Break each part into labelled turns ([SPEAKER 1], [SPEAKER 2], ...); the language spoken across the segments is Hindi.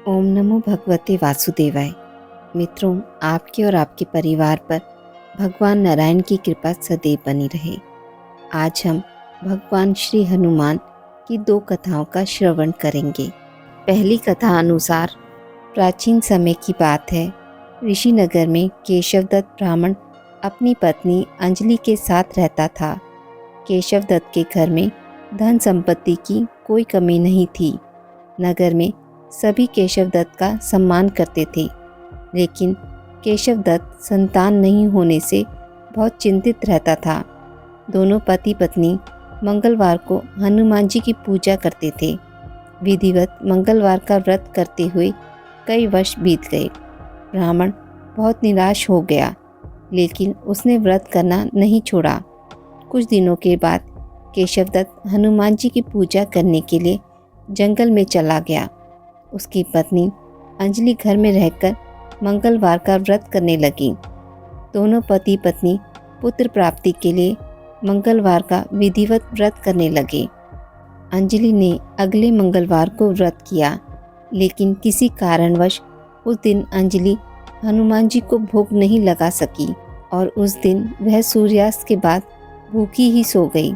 [SPEAKER 1] ओम नमो भगवते वासुदेवाय। मित्रों, आपके और आपके परिवार पर भगवान नारायण की कृपा सदैव बनी रहे। आज हम भगवान श्री हनुमान की दो कथाओं का श्रवण करेंगे। पहली कथा अनुसार प्राचीन समय की बात है। ऋषिनगर में केशवदत्त ब्राह्मण अपनी पत्नी अंजलि के साथ रहता था। केशवदत्त के घर में धन संपत्ति की कोई कमी नहीं थी। नगर में सभी केशवदत्त का सम्मान करते थे, लेकिन केशवदत्त संतान नहीं होने से बहुत चिंतित रहता था। दोनों पति पत्नी मंगलवार को हनुमान जी की पूजा करते थे। विधिवत मंगलवार का व्रत करते हुए कई वर्ष बीत गए। ब्राह्मण बहुत निराश हो गया, लेकिन उसने व्रत करना नहीं छोड़ा। कुछ दिनों के बाद केशवदत्त हनुमान जी की पूजा करने के लिए जंगल में चला गया। उसकी पत्नी अंजलि घर में रहकर मंगलवार का व्रत करने लगी। दोनों पति पत्नी पुत्र प्राप्ति के लिए मंगलवार का विधिवत व्रत करने लगे। अंजलि ने अगले मंगलवार को व्रत किया, लेकिन किसी कारणवश उस दिन अंजलि हनुमान जी को भोग नहीं लगा सकी और उस दिन वह सूर्यास्त के बाद भूखी ही सो गई।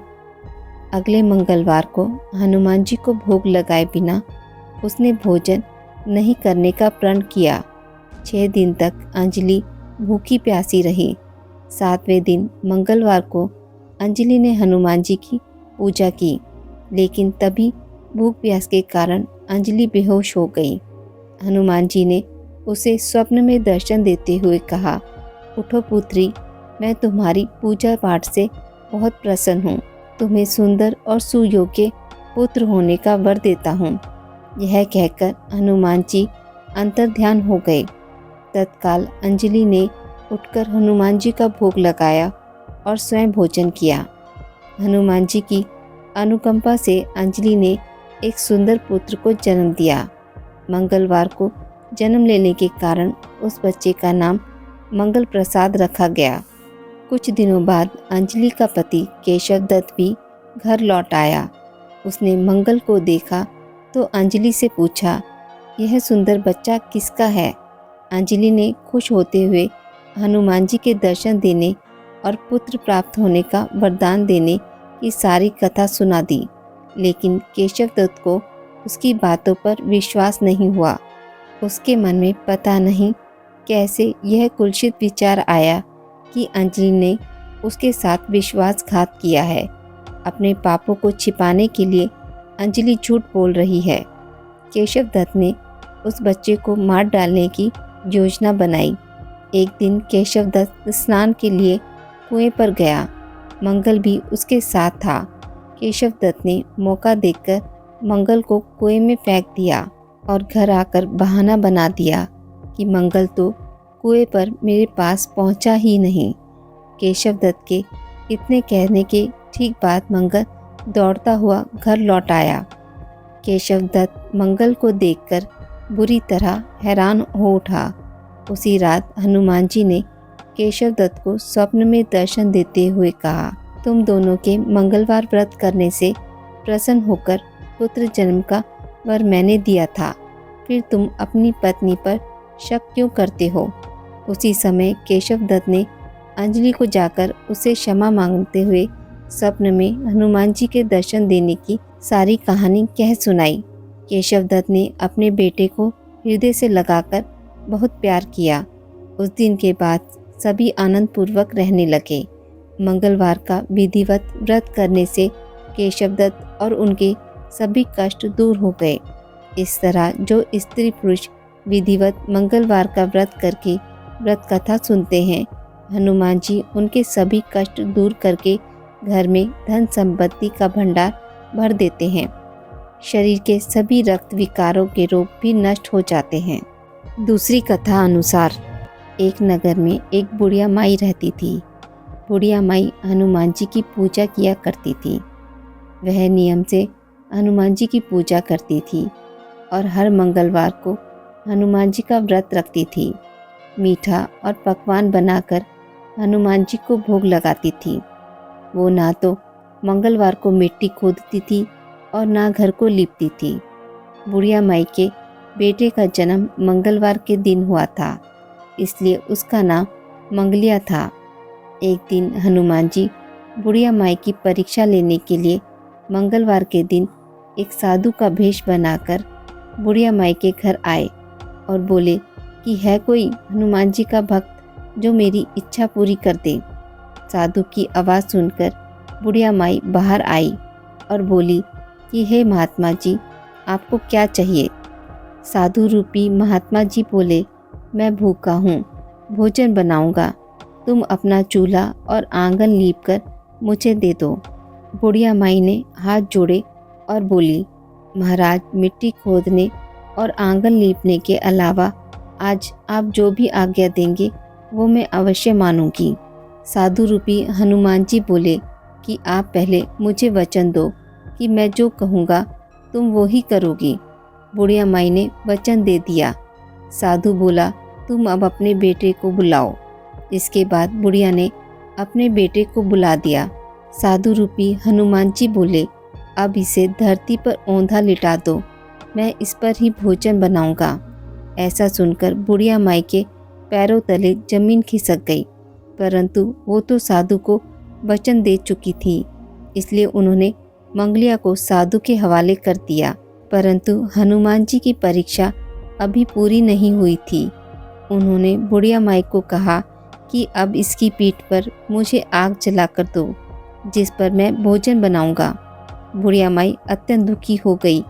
[SPEAKER 1] अगले मंगलवार को हनुमान जी को भोग लगाए बिना उसने भोजन नहीं करने का प्रण किया। 6 दिन तक अंजलि भूखी प्यासी रही। 7वें दिन मंगलवार को अंजलि ने हनुमान जी की पूजा की, लेकिन तभी भूख प्यास के कारण अंजलि बेहोश हो गई। हनुमान जी ने उसे स्वप्न में दर्शन देते हुए कहा, उठो पुत्री, मैं तुम्हारी पूजा पाठ से बहुत प्रसन्न हूँ। तुम्हें सुंदर और सुयोग्य पुत्र होने का वर देता हूँ। यह कहकर हनुमान जी अंतर्ध्यान हो गए। तत्काल अंजलि ने उठकर हनुमान जी का भोग लगाया और स्वयं भोजन किया। हनुमान जी की अनुकंपा से अंजलि ने एक सुंदर पुत्र को जन्म दिया। मंगलवार को जन्म लेने के कारण उस बच्चे का नाम मंगल प्रसाद रखा गया। कुछ दिनों बाद अंजलि का पति केशवदत्त भी घर लौट आया। उसने मंगल को देखा तो अंजलि से पूछा, यह सुंदर बच्चा किसका है? अंजलि ने खुश होते हुए हनुमान जी के दर्शन देने और पुत्र प्राप्त होने का वरदान देने की सारी कथा सुना दी, लेकिन केशवदत्त को उसकी बातों पर विश्वास नहीं हुआ। उसके मन में पता नहीं कैसे यह कुत्सित विचार आया कि अंजलि ने उसके साथ विश्वासघात किया है। अपने पापों को छिपाने के लिए अंजलि झूठ बोल रही है। केशवदत्त ने उस बच्चे को मार डालने की योजना बनाई। एक दिन केशवदत्त स्नान के लिए कुएं पर गया। मंगल भी उसके साथ था। केशवदत्त ने मौका देखकर मंगल को कुएं में फेंक दिया और घर आकर बहाना बना दिया कि मंगल तो कुएं पर मेरे पास पहुंचा ही नहीं। केशवदत्त के इतने कहने के ठीक बाद मंगल दौड़ता हुआ घर लौट आया। केशवदत्त मंगल को देखकर बुरी तरह हैरान हो उठा। उसी रात हनुमान जी ने केशवदत्त को स्वप्न में दर्शन देते हुए कहा, तुम दोनों के मंगलवार व्रत करने से प्रसन्न होकर पुत्र जन्म का वर मैंने दिया था, फिर तुम अपनी पत्नी पर शक क्यों करते हो? उसी समय केशवदत्त ने अंजलि को जाकर उसे क्षमा मांगते हुए स्वप्न में हनुमान जी के दर्शन देने की सारी कहानी कह सुनाई। केशवदत्त ने अपने बेटे को हृदय से लगाकर बहुत प्यार किया। उस दिन के बाद सभी आनंद पूर्वक रहने लगे। मंगलवार का विधिवत व्रत करने से केशवदत्त और उनके सभी कष्ट दूर हो गए। इस तरह जो स्त्री पुरुष विधिवत मंगलवार का व्रत करके व्रत कथा सुनते हैं, हनुमान जी उनके सभी कष्ट दूर करके घर में धन संपत्ति का भंडार भर देते हैं। शरीर के सभी रक्त विकारों के रोग भी नष्ट हो जाते हैं। दूसरी कथा अनुसार एक नगर में एक बुढ़िया माई रहती थी। बुढ़िया माई हनुमान जी की पूजा किया करती थी। वह नियम से हनुमान जी की पूजा करती थी और हर मंगलवार को हनुमान जी का व्रत रखती थी। मीठा और पकवान बनाकर हनुमान जी को भोग लगाती थी। वो ना तो मंगलवार को मिट्टी खोदती थी और ना घर को लीपती थी। बुढ़िया माई के बेटे का जन्म मंगलवार के दिन हुआ था, इसलिए उसका नाम मंगलिया था। एक दिन हनुमान जी बुढ़िया माई की परीक्षा लेने के लिए मंगलवार के दिन एक साधु का भेष बनाकर बुढ़िया माई के घर आए और बोले कि है कोई हनुमान जी का भक्त जो मेरी इच्छा पूरी कर दे। साधु की आवाज़ सुनकर बुढ़िया माई बाहर आई और बोली कि हे महात्मा जी, आपको क्या चाहिए। साधु रूपी महात्मा जी बोले, मैं भूखा हूँ, भोजन बनाऊंगा, तुम अपना चूल्हा और आंगन लीप कर मुझे दे दो। बुढ़िया माई ने हाथ जोड़े और बोली, महाराज, मिट्टी खोदने और आंगन लीपने के अलावा आज आप जो भी आज्ञा देंगे वो मैं अवश्य मानूंगी। साधु रूपी हनुमान जी बोले कि आप पहले मुझे वचन दो कि मैं जो कहूँगा तुम वो ही करोगी। बुढ़िया माई ने वचन दे दिया। साधु बोला, तुम अब अपने बेटे को बुलाओ। इसके बाद बुढ़िया ने अपने बेटे को बुला दिया। साधु रूपी हनुमान जी बोले, अब इसे धरती पर औंधा लिटा दो, मैं इस पर ही भोजन बनाऊंगा। ऐसा सुनकर बुढ़िया माई के पैरों तले जमीन खिसक गई, परंतु वो तो साधु को वचन दे चुकी थी, इसलिए उन्होंने मंगलिया को साधु के हवाले कर दिया। परंतु हनुमान जी की परीक्षा अभी पूरी नहीं हुई थी। उन्होंने बुढ़िया माई को कहा कि अब इसकी पीठ पर मुझे आग जलाकर दो, जिस पर मैं भोजन बनाऊंगा। बुढ़िया माई अत्यंत दुखी हो गई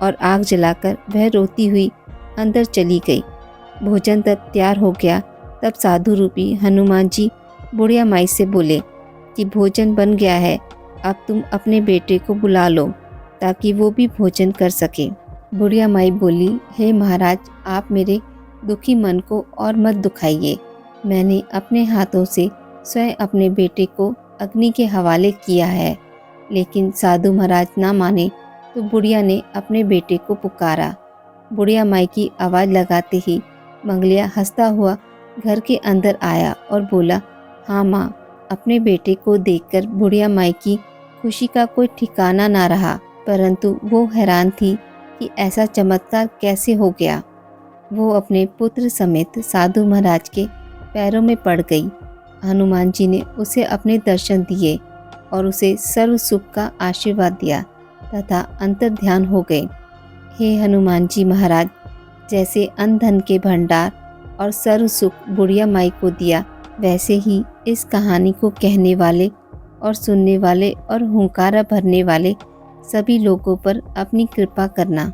[SPEAKER 1] और आग जलाकर वह रोती हुई अंदर चली गई। भोजन तब तैयार हो गया। तब साधु रूपी हनुमान जी बुढ़िया माई से बोले कि भोजन बन गया है, अब तुम अपने बेटे को बुला लो ताकि वो भी भोजन कर सके। बुढ़िया माई बोली, हे महाराज, आप मेरे दुखी मन को और मत दुखाइए। मैंने अपने हाथों से स्वयं अपने बेटे को अग्नि के हवाले किया है, लेकिन साधु महाराज ना माने तो बुढ़िया ने अपने बेटे को पुकारा। बुढ़िया माई की आवाज़ लगाते ही मंगलिया हंसता हुआ घर के अंदर आया और बोला, हाँ माँ। अपने बेटे को देखकर बुढ़िया माई की खुशी का कोई ठिकाना ना रहा, परंतु वो हैरान थी कि ऐसा चमत्कार कैसे हो गया। वो अपने पुत्र समेत साधु महाराज के पैरों में पड़ गई। हनुमान जी ने उसे अपने दर्शन दिए और उसे सर्व सुख का आशीर्वाद दिया तथा अंतर्ध्यान हो गए। हे हनुमान जी महाराज, जैसे अन्न धन के भंडार और सर्व सुख बुढ़िया माई को दिया, वैसे ही इस कहानी को कहने वाले और सुनने वाले और हुंकारा भरने वाले सभी लोगों पर अपनी कृपा करना।